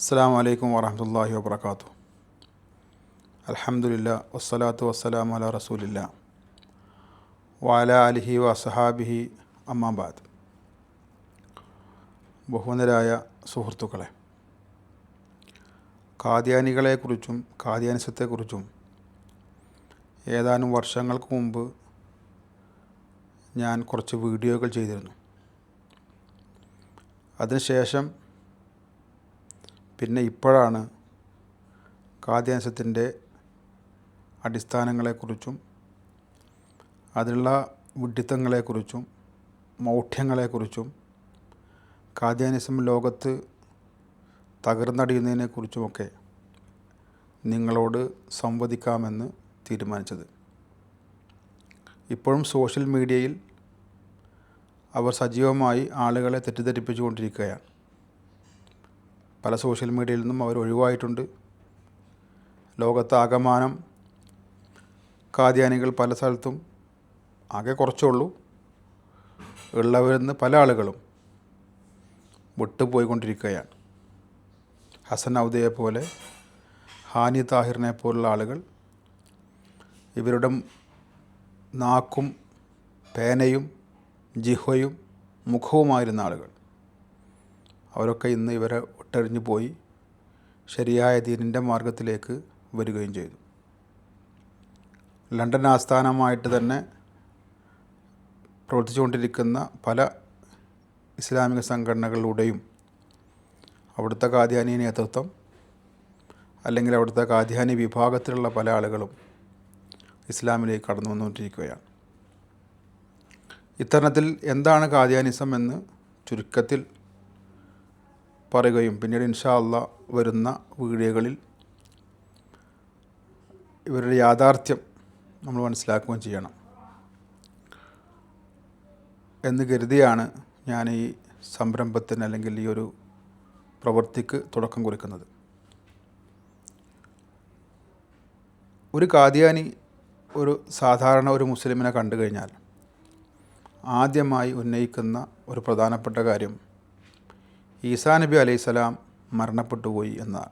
അസ്സലാമു അലൈക്കും വറഹ്മത്തുള്ളാഹി വബറകാതുഹു. അൽഹംദുലില്ലാ വസ്സലാത്തു വസ്സലാമു അലാ റസൂലില്ലാ വഅലാ ആലിഹി വഅസ്ഹാബിഹി അമ്മാ ബഅദ്. ബഹുമാന്യരായ സുഹൃത്തുക്കളെ, ഖാദിയാനികളെക്കുറിച്ചും ഖാദിയാനിസത്തെക്കുറിച്ചും ഏതാനും വർഷങ്ങൾക്ക് മുമ്പ് ഞാൻ കുറച്ച് വീഡിയോകൾ ചെയ്തിരുന്നു. അതിനുശേഷം പിന്നെ ഇപ്പോഴാണ് ഖാദിയാനിസത്തിൻ്റെ അടിസ്ഥാനങ്ങളെക്കുറിച്ചും അതിലുള്ള വിഡ്ഢിത്തങ്ങളെക്കുറിച്ചും മൗഢ്യങ്ങളെക്കുറിച്ചും ഖാദിയാനിസം ലോകത്ത് തകർന്നടിയുന്നതിനെക്കുറിച്ചുമൊക്കെ നിങ്ങളോട് സംവദിക്കാമെന്ന് തീരുമാനിച്ചത്. ഇപ്പോഴും സോഷ്യൽ മീഡിയയിൽ അവർ സജീവമായി ആളുകളെ തെറ്റിദ്ധരിപ്പിച്ചുകൊണ്ടിരിക്കുകയാണ്. പല സോഷ്യൽ മീഡിയയിൽ നിന്നും അവർ ഒഴിവായിട്ടുണ്ട്. ലോകത്താകമാനം ഖാദിയാനികൾ പല സ്ഥലത്തും, ആകെ കുറച്ചേ ഉള്ളൂ, ഉള്ളവരിൽ നിന്ന് പല ആളുകളും വിട്ടുപോയിക്കൊണ്ടിരിക്കുകയാണ്. ഹസൻ ഔദയെ പോലെ, ഹാനി താഹിറിനെ പോലുള്ള ആളുകൾ, ഇവരുടെ നാക്കും പേനയും ജിഹ്വയും മുഖവുമായിരുന്ന ആളുകൾ, അവരൊക്കെ ഇന്ന് ഇവരെ വിട്ടെറിഞ്ഞു പോയി ശരിയായ ദീനിൻ്റെ മാർഗത്തിലേക്ക് വരികയും ചെയ്തു. ലണ്ടൻ ആസ്ഥാനമായിട്ട് തന്നെ പ്രവർത്തിച്ചുകൊണ്ടിരിക്കുന്ന പല ഇസ്ലാമിക സംഘടനകളിലൂടെയും അവിടുത്തെ ഖാദിയാനി നേതൃത്വം അല്ലെങ്കിൽ അവിടുത്തെ ഖാദിയാനി വിഭാഗത്തിലുള്ള പല ആളുകളും ഇസ്ലാമിലേക്ക് കടന്നു വന്നുകൊണ്ടിരിക്കുകയാണ്. ഇത്തരണത്തിൽ എന്താണ് ഖാദിയാനിസം എന്ന് ചുരുക്കത്തിൽ പറയുകയും പിന്നീട് ഇൻഷാ അല്ലാഹ് വരുന്ന വീഡിയോകളിൽ ഇവരുടെ യാഥാർത്ഥ്യം നമ്മൾ മനസ്സിലാക്കുകയും ചെയ്യണം എന്ന് കരുതിയാണ് ഞാൻ ഈ സംരംഭത്തിന് അല്ലെങ്കിൽ ഈ ഒരു പ്രവൃത്തിക്ക് തുടക്കം കുറിക്കുന്നത്. ഒരു ഖാദിയാനി ഒരു സാധാരണ ഒരു മുസ്ലിമിനെ കണ്ടു കഴിഞ്ഞാൽ ആദ്യമായി ഉന്നയിക്കുന്ന ഒരു പ്രധാനപ്പെട്ട കാര്യം ഈസാ നബി അലൈഹിസ്സലാം മരണപ്പെട്ടുപോയി എന്നതാണ്.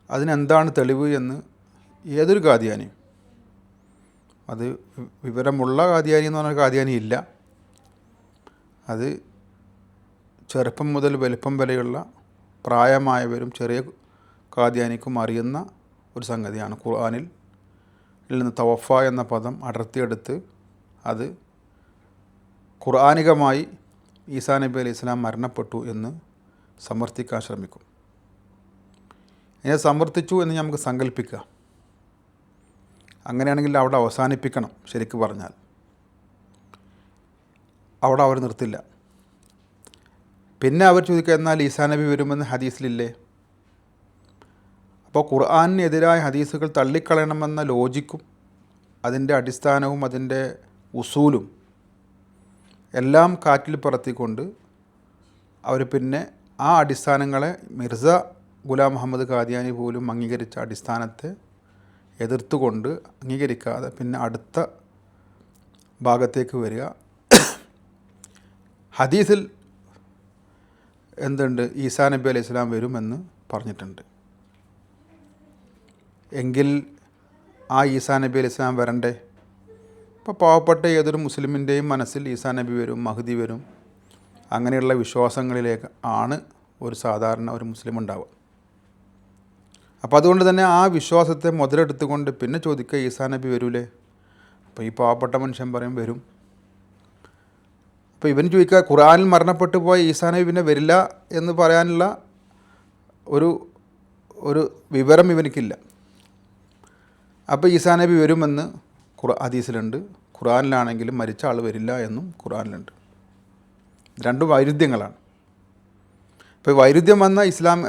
അതിനെന്താണ് തെളിവ് എന്ന് ഏതൊരു ഖാദിയാനിയും, അത് വിവരമുള്ള ഖാദിയാനി എന്ന് പറഞ്ഞ ഖാദിയാനി ഇല്ല, അത് ചെറുപ്പം മുതൽ വലിപ്പം വരെയുള്ള പ്രായമായവരും ചെറിയ ഖാദിയാനിക്കും അറിയുന്ന ഒരു സംഗതിയാണ്. ഖുർആനിൽ നിന്ന് തവഫ എന്ന പദം അടർത്തിയെടുത്ത് അത് ഖുർആനികമായി ഈസാ നബി അലൈഹി സ്വലാം മരണപ്പെട്ടു എന്ന് സമർത്ഥിക്കാൻ ശ്രമിക്കും. ഇങ്ങനെ സമർത്ഥിച്ചു എന്ന് നമുക്ക് സങ്കല്പിക്കുക. അങ്ങനെയാണെങ്കിൽ അവിടെ അവസാനിപ്പിക്കണം. ശരിക്ക് പറഞ്ഞാൽ അവിടെ അവർ നിർത്തില്ല. പിന്നെ അവർ ചോദിക്കുക, എന്നാൽ ഈസാ നബി വരുമെന്ന് ഹദീസിലില്ലേ? അപ്പോൾ ഖുർആനിനെതിരായ ഹദീസുകൾ തള്ളിക്കളയണമെന്ന ലോജിക്കും അതിൻ്റെ അടിസ്ഥാനവും അതിൻ്റെ ഉസൂലും എല്ലാം കാറ്റിൽ പറത്തിക്കൊണ്ട് അവർ പിന്നെ ആ അടിസ്ഥാനങ്ങളെ മിർസ ഗുലാം മുഹമ്മദ് ഖാദിയാനി പോലും അംഗീകരിച്ച അടിസ്ഥാനത്തെ എതിർത്തുകൊണ്ട് അംഗീകരിക്കാതെ പിന്നെ അടുത്ത ഭാഗത്തേക്ക് വരിക. ഹദീസിൽ എന്തുണ്ട്? ഈസാ നബി അലൈഹി സ്വലാം വരുമെന്ന് പറഞ്ഞിട്ടുണ്ട്. എങ്കിൽ ആ ഈസാ നബി അലൈഹി സ്വലാം വരണ്ടേ? ഇപ്പോൾ പാവപ്പെട്ട ഏതൊരു മുസ്ലിമിൻ്റെയും മനസ്സിൽ ഈസാ നബി വരും, മഹ്ദി വരും, അങ്ങനെയുള്ള വിശ്വാസങ്ങളിലേക്ക് ആണ് ഒരു സാധാരണ ഒരു മുസ്ലിം ഉണ്ടാവുക. അപ്പോൾ അതുകൊണ്ട് തന്നെ ആ വിശ്വാസത്തെ മുതലെടുത്തുകൊണ്ട് പിന്നെ ചോദിക്കുക, ഈസാ നബി വരൂലേ? അപ്പോൾ ഈ പാവപ്പെട്ട മനുഷ്യൻ പറയും വരും. അപ്പോൾ ഇവൻ ചോദിക്കുക, ഖുർആനിൽ മരണപ്പെട്ടു പോയ ഈസാ നബി പിന്നെ വരില്ല എന്ന് പറയാനുള്ള ഒരു വിവരം ഇവനിക്കില്ല. അപ്പോൾ ഈസാ നബി വരുമെന്ന് ഹദീസിലുണ്ട്, ഖുർആനിലാണെങ്കിലും മരിച്ച ആൾ വരില്ല എന്നും ഖുർആനിലുണ്ട്. രണ്ടും വൈരുദ്ധ്യങ്ങളാണ്. ഇപ്പോൾ വൈരുദ്ധ്യം വന്ന ഇസ്ലാം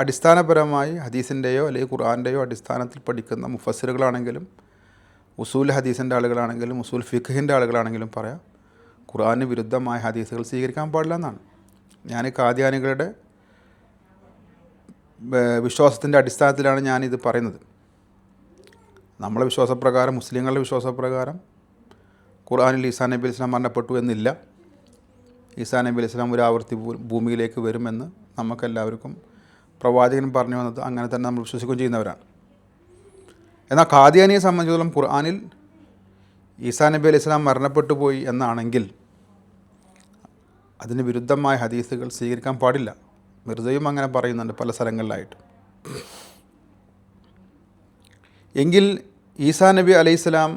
അടിസ്ഥാനപരമായി ഹദീസിൻ്റെയോ അല്ലെങ്കിൽ ഖുർആൻ്റെയോ അടിസ്ഥാനത്തിൽ പഠിക്കുന്ന മുഫസ്സിറുകളാണെങ്കിലും ഉസൂൽ ഹദീസിൻ്റെ ആളുകളാണെങ്കിലും ഉസൂൽ ഫിഖ്ഹിൻ്റെ ആളുകളാണെങ്കിലും പറയാം, ഖുർആന് വിരുദ്ധമായ ഹദീസുകൾ സ്വീകരിക്കാൻ പാടില്ല എന്നാണ്. ഞാൻ ഖാദിയാനികളുടെ വിശ്വാസത്തിൻ്റെ അടിസ്ഥാനത്തിലാണ് ഞാനിത് പറയുന്നത്. നമ്മളെ വിശ്വാസപ്രകാരം, മുസ്ലിങ്ങളുടെ വിശ്വാസപ്രകാരം ഖുർആനിൽ ഈസാ നബി അലൈഹി സ്വലാം മരണപ്പെട്ടു എന്നില്ല. ഈസാ നബി അലൈഹി സ്വലാം ഒരു ആവർത്തി ഭൂമിയിലേക്ക് വരുമെന്ന് നമുക്കെല്ലാവർക്കും പ്രവാചകൻ പറഞ്ഞു വന്നത് അങ്ങനെ തന്നെ നമ്മൾ വിശ്വസിക്കുകയും ചെയ്യുന്നവരാണ്. എന്നാൽ ഖാദിയാനിയെ സംബന്ധിച്ചിടത്തോളം ഖുർആനിൽ ഈസാ നബി അലൈഹി സ്വലാം മരണപ്പെട്ടു പോയി എന്നാണെങ്കിൽ അതിന് വിരുദ്ധമായ ഹദീസുകൾ സ്വീകരിക്കാൻ പാടില്ല. മിർസയും അങ്ങനെ പറയുന്നുണ്ട് പല സ്ഥലങ്ങളിലായിട്ട്. എങ്കിൽ ഈസാ നബി അലൈഹി സ്വലാം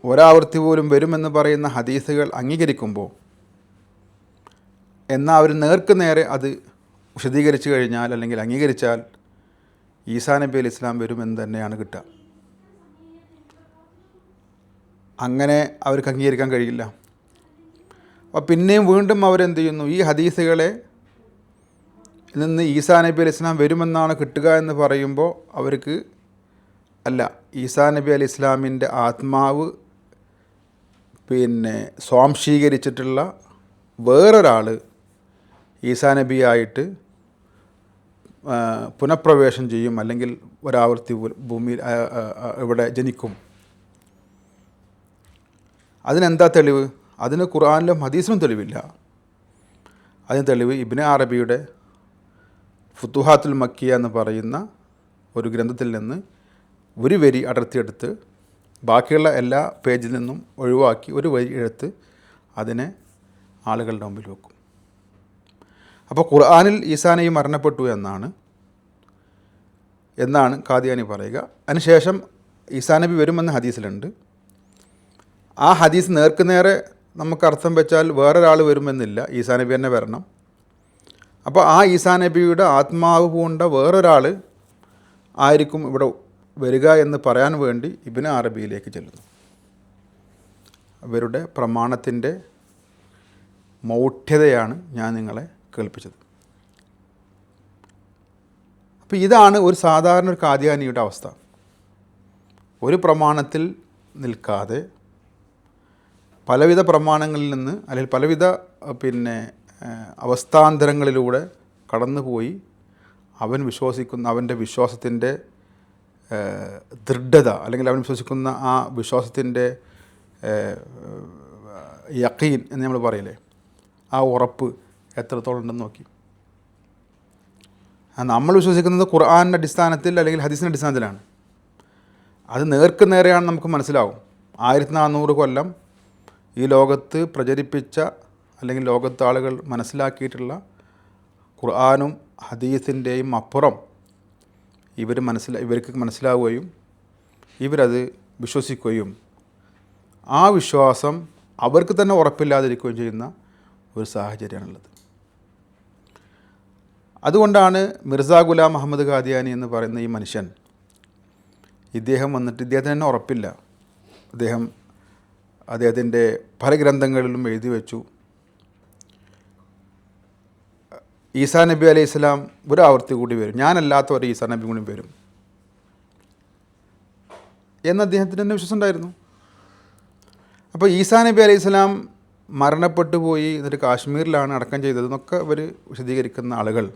ഒരാവർത്തി പോലും വരുമെന്ന് പറയുന്ന ഹദീസുകൾ അംഗീകരിക്കുമ്പോൾ, എന്നാൽ അവർ നേർക്ക് നേരെ അത് വിശദീകരിച്ചു കഴിഞ്ഞാൽ അല്ലെങ്കിൽ അംഗീകരിച്ചാൽ ഈസാ നബി അലൈഹി സ്വലാം വരുമെന്ന് തന്നെയാണ് കിട്ടുക. അങ്ങനെ അവർക്ക് അംഗീകരിക്കാൻ കഴിയില്ല. അപ്പോൾ പിന്നെയും വീണ്ടും അവരെന്ത് ചെയ്യുന്നു, ഈ ഹദീസുകളെ നിന്ന് ഈസാ നബി അലൈഹി സ്വലാം വരുമെന്നാണ് കിട്ടുക എന്ന് പറയുമ്പോൾ അവർക്ക് അല്ല, ഈസാ നബി അലൈഹി സ്വലാമിൻ്റെ ആത്മാവ് സ്വാംശീകരിച്ചിട്ടുള്ള വേറൊരാൾ ഈസാ നബിയായിട്ട് പുനഃപ്രവേശം ചെയ്യും, അല്ലെങ്കിൽ ഒരാവർത്തി ഭൂമിയിൽ ഇവിടെ ജനിക്കും. അതിനെന്താ തെളിവ്? അതിന് ഖുർആനിലും ഹദീസിലും തെളിവില്ല. അതിന് തെളിവ് ഇബ്നു അറബിയുടെ ഫുതുഹാത്തുൽ മക്കിയ എന്ന് പറയുന്ന ഒരു ഗ്രന്ഥത്തിൽ നിന്ന് ഒരു വരി അടർത്തിയെടുത്ത് ബാക്കിയുള്ള എല്ലാ പേജിൽ നിന്നും ഒഴിവാക്കി ഒരു വരി എടുത്ത് അതിനെ ആളുകളുടെ മുമ്പിൽ വെക്കും. അപ്പോൾ ഖുർആനിൽ ഈസാ നബി മരണപ്പെട്ടു എന്നാണ് ഖാദിയാനി പറയുക. അതിനുശേഷം ഈസാ നബി വരുമെന്ന് ഹദീസിലുണ്ട്. ആ ഹദീസ് നേർക്കുനേരെ നമുക്ക് അർത്ഥം വെച്ചാൽ വേറൊരാൾ വരുമെന്നില്ല, ഈസാ നബി തന്നെ വരണം. അപ്പോൾ ആ ഈസാ നബിയുടെ ആത്മാവ് പൂണ്ട വേറൊരാൾ ആയിരിക്കും ഇവിടെ വരിക എന്ന് പറയാൻ വേണ്ടി ഇബ്നു അറബിയിലേക്ക് ചെല്ലുന്നു. അവരുടെ പ്രമാണത്തിൻ്റെ മൗഢ്യതയാണ് ഞാൻ നിങ്ങളെ കേൾപ്പിച്ചത്. അപ്പോൾ ഇതാണ് ഒരു സാധാരണ ഒരു ഖാദിയാനിയുടെ അവസ്ഥ. ഒരു പ്രമാണത്തിൽ നിൽക്കാതെ പലവിധ പ്രമാണങ്ങളിൽ നിന്ന് അല്ലെങ്കിൽ പലവിധ അവസ്ഥാന്തരങ്ങളിലൂടെ കടന്നുപോയി അവൻ്റെ വിശ്വാസത്തിൻ്റെ ദൃഢത അല്ലെങ്കിൽ അവൻ വിശ്വസിക്കുന്ന ആ വിശ്വാസത്തിൻ്റെ യഖീൻ എന്ന് നമ്മൾ പറയില്ലേ, ആ ഉറപ്പ് എത്രത്തോളം ഉണ്ടെന്ന് നോക്കി. നമ്മൾ വിശ്വസിക്കുന്നത് ഖുർആനിൻ്റെ അടിസ്ഥാനത്തിൽ അല്ലെങ്കിൽ ഹദീസിൻ്റെ അടിസ്ഥാനത്തിലാണ്. അത് നേർക്ക് നേരെയാണ് നമുക്ക് മനസ്സിലാവും. 1400 കൊല്ലം ഈ ലോകത്ത് പ്രചരിപ്പിച്ച അല്ലെങ്കിൽ ലോകത്തെ ആളുകൾ മനസ്സിലാക്കിയിട്ടുള്ള ഖുർആനും ഹദീസിൻ്റെയും അപ്പുറം ഇവർക്ക് മനസ്സിലാവുകയും ഇവരത് വിശ്വസിക്കുകയും ആ വിശ്വാസം അവർക്ക് തന്നെ ഉറപ്പില്ലാതിരിക്കുകയും ചെയ്യുന്ന ഒരു സാഹചര്യമാണുള്ളത്. അതുകൊണ്ടാണ് മിർസ ഗുലാം അഹമ്മദ് ഖാദിയാനി എന്ന് പറയുന്ന ഈ മനുഷ്യൻ, ഇദ്ദേഹത്തിന് തന്നെ ഉറപ്പില്ല. അദ്ദേഹത്തിൻ്റെ പല ഗ്രന്ഥങ്ങളിലും എഴുതി വെച്ചു, ഈസാ നബി അലൈഹി സ്വലാം ഒരു ആവർത്തി കൂടി വരും, ഞാനല്ലാത്ത ഒരു ഈസാ നബി കൂടി വരും എന്ന് അദ്ദേഹത്തിന് തന്നെ വിശ്വാസം ഉണ്ടായിരുന്നു. അപ്പോൾ ഈസാ നബി അലൈഹി സ്വലാം മരണപ്പെട്ടു പോയി, എന്നിട്ട് കാശ്മീരിലാണ് അടക്കം ചെയ്തതെന്നൊക്കെ ഇവർ വിശദീകരിക്കുന്ന ആളുകൾ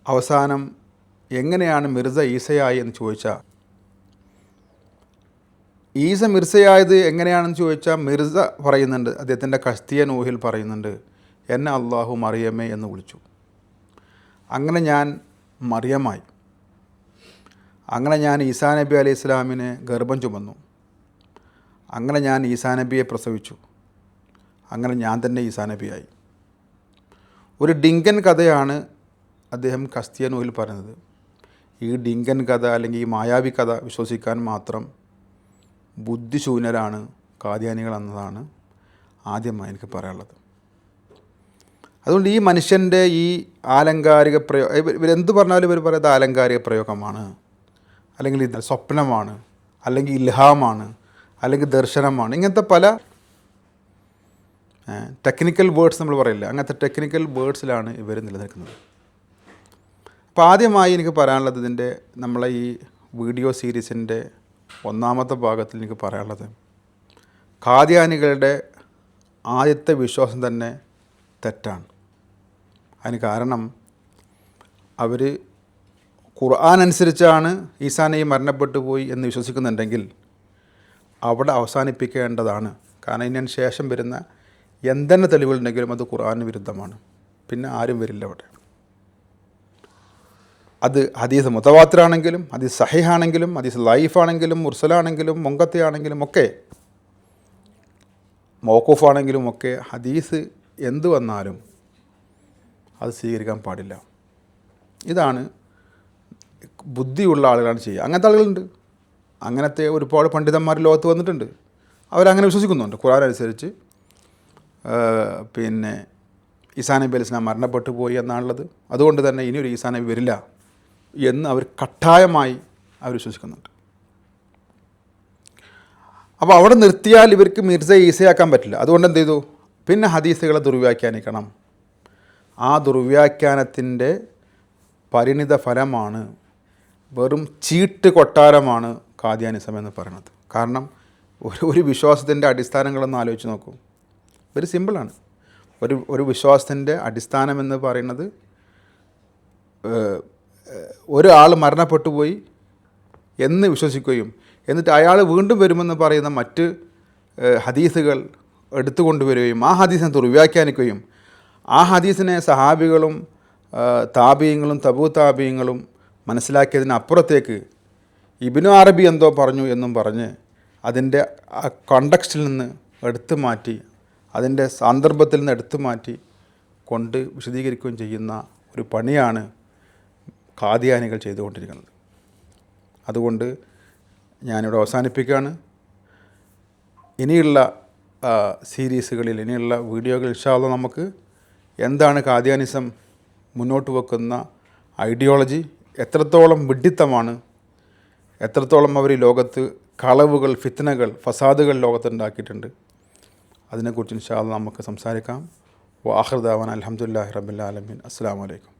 അവസാനം എങ്ങനെയാണ് മിർസ ഈസയായി എന്ന് ചോദിച്ചാൽ, ഈസ മിർസയായത് എങ്ങനെയാണെന്ന് ചോദിച്ചാൽ മിർസ പറയുന്നുണ്ട്, അദ്ദേഹത്തിൻ്റെ കസ്തിയ നൂഹിൽ പറയുന്നുണ്ട്, എന്നെ അള്ളാഹു മറിയമേ എന്ന് വിളിച്ചു, അങ്ങനെ ഞാൻ മറിയമായി, അങ്ങനെ ഞാൻ ഈസാ നബി അലൈഹി സ്വലാമിനെ ഗർഭം ചുമന്നു, അങ്ങനെ ഞാൻ ഈസാ നബിയെ പ്രസവിച്ചു, അങ്ങനെ ഞാൻ തന്നെ ഈസാ നബിയായി. ഒരു ഡിങ്കൻ കഥയാണ് അദ്ദേഹം കസ്തിയ നൂഹിൽ പറയുന്നത്. ഈ ഡിങ്കൻ കഥ അല്ലെങ്കിൽ ഈ മായാവി കഥ വിശ്വസിക്കാൻ മാത്രം ബുദ്ധിശൂന്യരാണ് ഖാദിയാനികൾ എന്നതാണ് ആദ്യമായി എനിക്ക് പറയാനുള്ളത്. അതുകൊണ്ട് ഈ മനുഷ്യൻ്റെ ഈ ആലങ്കാരിക ഇവരെന്ത് പറഞ്ഞാലും ഇവർ പറയുന്നത് ആലങ്കാരിക പ്രയോഗമാണ്, അല്ലെങ്കിൽ ഇത് സ്വപ്നമാണ്, അല്ലെങ്കിൽ ഇൽഹാമാണ്, അല്ലെങ്കിൽ ദർശനമാണ്, ഇങ്ങനത്തെ പല ടെക്നിക്കൽ വേർഡ്സ് നമ്മൾ പറയില്ല, അങ്ങനത്തെ ടെക്നിക്കൽ വേർഡ്സിലാണ് ഇവർ നിലനിൽക്കുന്നത്. അപ്പോൾ ആദ്യമായി എനിക്ക് പറയാനുള്ളത്, ഇതിൻ്റെ നമ്മളെ ഈ വീഡിയോ സീരീസിൻ്റെ ഒന്നാമത്തെ ഭാഗത്തിൽ എനിക്ക് പറയാനുള്ളത്, ഖാദിയാനികളുടെ ആദ്യത്തെ വിശ്വാസം തന്നെ തെറ്റാണ്. അതിന് കാരണം അവർ ഖുർആൻ അനുസരിച്ചാണ് ഈസാ നബി മരണപ്പെട്ടു പോയി എന്ന് വിശ്വസിക്കുന്നുണ്ടെങ്കിൽ അവിടെ അവസാനിപ്പിക്കേണ്ടതാണ്. കാരണം ഇതിന് ശേഷം വരുന്ന എന്തെന്നെ തെളിവുകളുണ്ടെങ്കിലും അത് ഖുർആന് വിരുദ്ധമാണ്. പിന്നെ ആരും വരില്ല അവിടെ. അത് ഹദീസ് മുതവാത്തിറാണെങ്കിലും ഹദീസ് സഹീഹാണെങ്കിലും ഹദീസ് ലൈഫാണെങ്കിലും മുർസലാണെങ്കിലും മുങ്കത്തിയാണെങ്കിലും ഒക്കെ മൗഖൂഫാണെങ്കിലും ഒക്കെ ഹദീസ് എന്ത് വന്നാലും അത് സ്വീകരിക്കാൻ പാടില്ല. ഇതാണ് ബുദ്ധിയുള്ള ആളുകളാണ് ചെയ്യുക. അങ്ങനത്തെ ആളുകളുണ്ട്. അങ്ങനത്തെ ഒരുപാട് പണ്ഡിതന്മാർ ലോകത്ത് വന്നിട്ടുണ്ട്. അവരങ്ങനെ വിശ്വസിക്കുന്നുണ്ട്. ഖുർആൻ അനുസരിച്ച് പിന്നെ ഈസാ നബി അലൈഹി സ്വലാം മരണപ്പെട്ടു പോയി എന്നാണുള്ളത്. അതുകൊണ്ട് തന്നെ ഇനിയൊരു ഈസാ നബി വരില്ല എന്ന് അവർ കട്ടായമായി അവർ വിശ്വസിക്കുന്നുണ്ട്. അപ്പോൾ അവിടെ നിർത്തിയാൽ ഇവർക്ക് മിർസ ഈസയാക്കാൻ പറ്റില്ല. അതുകൊണ്ട് എന്ത് ചെയ്തു? പിന്നെ ഹദീസുകളെ ദുർവ്യാഖ്യാനിക്കണം. ആ ദുർവ്യാഖ്യാനത്തിൻ്റെ പരിണിത ഫലമാണ്, വെറും ചീട്ട് കൊട്ടാരമാണ് ഖാദിയാനിസം എന്ന് പറയുന്നത്. കാരണം ഒരു വിശ്വാസത്തിൻ്റെ അടിസ്ഥാനങ്ങളൊന്ന് ആലോചിച്ച് നോക്കൂ. വെരി സിമ്പിളാണ്. ഒരു വിശ്വാസത്തിൻ്റെ അടിസ്ഥാനമെന്ന് പറയുന്നത് ഒരാൾ മരണപ്പെട്ടു പോയി എന്ന് വിശ്വസിക്കുകയും എന്നിട്ട് അയാൾ വീണ്ടും വരുമെന്ന് പറയുന്ന മറ്റ് ഹദീസുകൾ എടുത്തുകൊണ്ടുവരികയും ആ ഹദീസിനെ ദുർവ്യാഖ്യാനിക്കുകയും ആ ഹദീസിനെ സഹാബികളും താബീങ്ങളും തബൂ താബീങ്ങളും മനസ്സിലാക്കിയതിനപ്പുറത്തേക്ക് ഇബ്നു അറബി എന്തോ പറഞ്ഞു എന്നും പറഞ്ഞ് അതിൻ്റെ ആ കോണ്ടക്സ്റ്റിൽ നിന്ന് എടുത്തു മാറ്റി, അതിൻ്റെ സന്ദർഭത്തിൽ നിന്ന് എടുത്തു മാറ്റി കൊണ്ട് വിശദീകരിക്കുകയും ചെയ്യുന്ന ഒരു പണിയാണ് ഖാദിയാനികൾ ചെയ്തുകൊണ്ടിരിക്കുന്നത്. അതുകൊണ്ട് ഞാനിവിടെ അവസാനിപ്പിക്കുകയാണ്. ഇനിയുള്ള സീരീസുകളിൽ, ഇനിയുള്ള വീഡിയോകൾ ഇൻഷാ അല്ലാഹ് നമുക്ക് എന്താണ് ഖാദിയാനിസം മുന്നോട്ട് വെക്കുന്ന ഐഡിയോളജി, എത്രത്തോളം വിഡ്ഢിത്തമാണ്, എത്രത്തോളം അവർ ലോകത്ത് കളവുകൾ, ഫിത്നകൾ, ഫസാദുകൾ ലോകത്തുണ്ടാക്കിയിട്ടുണ്ട്, അതിനെക്കുറിച്ച് ഇൻഷാ അല്ലാഹ് നമുക്ക് സംസാരിക്കാം. വആഖിറു ദഅവാനാ അൽഹംദുലില്ലാഹി റബ്ബിൽ ആലമീൻ. അസ്സലാമു അലൈക്കും.